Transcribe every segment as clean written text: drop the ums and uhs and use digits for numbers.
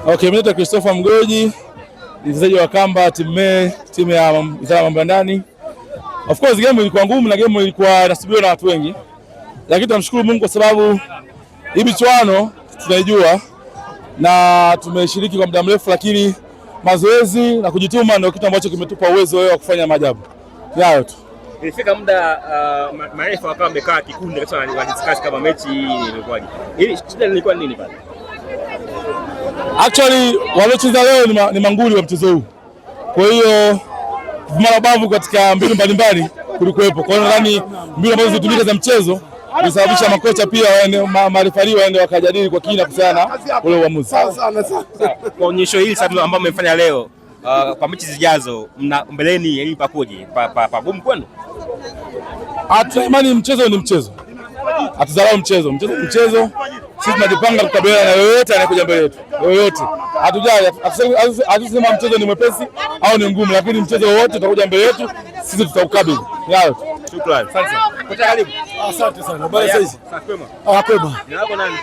Okay, mimi naitwa Christopher Mgoji, mchezaji wa Kamba timu ya Wizara ya Mambo ya Ndani. Of course game ilikuwa ngumu na game ilikuwa inasubiriwa na watu wengi. Lakini tunamshukuru Mungu kwa sababu hii michuano tunaijua na tumeshiriki kwa muda mrefu, lakini mazoezi na kujituma ndio kitu ambacho kimetupa uwezo wa kufanya maajabu. Yao tu. Ilifika muda marefa wakawa wamekaa kikundi kisha wanadiscuss kama mechi hii ilikuwaje. Hili shida lilikuwa nini pale? Actually waliocheza leo ni manguli wa mchezo huu. Kwa hiyo vumalabavu katika mbinu mbalimbali kulikuwepo. Kwa hiyo nadhani mbinu ambazo zitumika za mchezo zisababisha makocha pia waende marefari waende wakajadili kwa kina kuhusiana na ule uamuzi. Kwa onyesho hili sasa ambao mmefanya leo kwa mechi zijazo mbeleni ili pakoje? Pagumu kwenu? Imani mchezo ni mchezo. Hatudharau mchezo. Mchezo sisi tunajipanga kukabiliana na yoyote anayekuja mbele yetu. Yoyote. Hatusema mchezo ni mwepesi au ni ngumu, lakini mchezo wote utakuja mbele yetu, sisi tutaukabili. Yao. Shukrani. Asante. Karibu. Asante sana. Habari za hizi? Kwema. Kwema. Ni wako nani?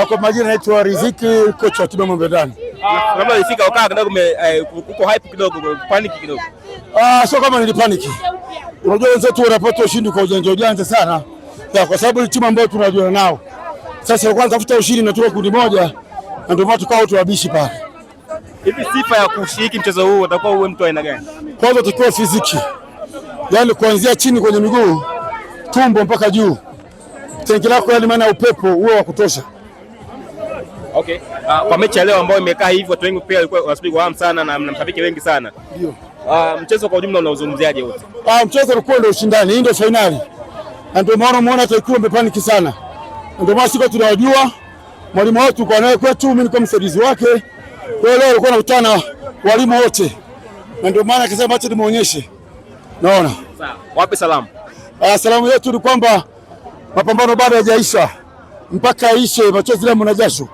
Kwa majina naitwa Riziki, kocha wa timu ya Mambo ya Ndani. Kama ilifika ukaa kidogo uko hype kidogo, panic kidogo. Sio kama nilipaniki. Unajua wenzetu wanapata ushindi kwa ujanja sana. Kwa sababu ni timu ambayo tunajua nao. Sasa kwanza tafuta ushindi na tuko kundi moja na ndio maana tukao tuwabishi pale. Hivi sifa ya kushiriki mchezo huu utakuwa uwe mtu aina gani? Kwanza tukio fiziki. Yaani kuanzia chini kwenye miguu, tumbo mpaka juu. Tenki lako yani maana upepo huo wa kutosha. Okay. Kwa mechi ya leo ambayo imekaa hivyo watu wengi pia walikuwa wanasubiri kwa hamu sana na mashabiki wengi sana. Ndio. Mchezo kwa ujumla unauzungumziaje wote? Mchezo ulikuwa ndio ushindani, hii ndio finali. Na ndio maana umeona tulikuwa tumepaniki sana. Ndio maana siko tunawajua mwalimu wetu kwa naye kwetu, mimi niko msaidizi wake. Kwa leo alikuwa anakutana walimu wote. Na ndio maana akasema acha tumuonyeshe. Naona. Sawa. Wape salamu. Salamu yetu ni kwamba mapambano bado hayajaisha mpaka aishe machozi damu na jasho.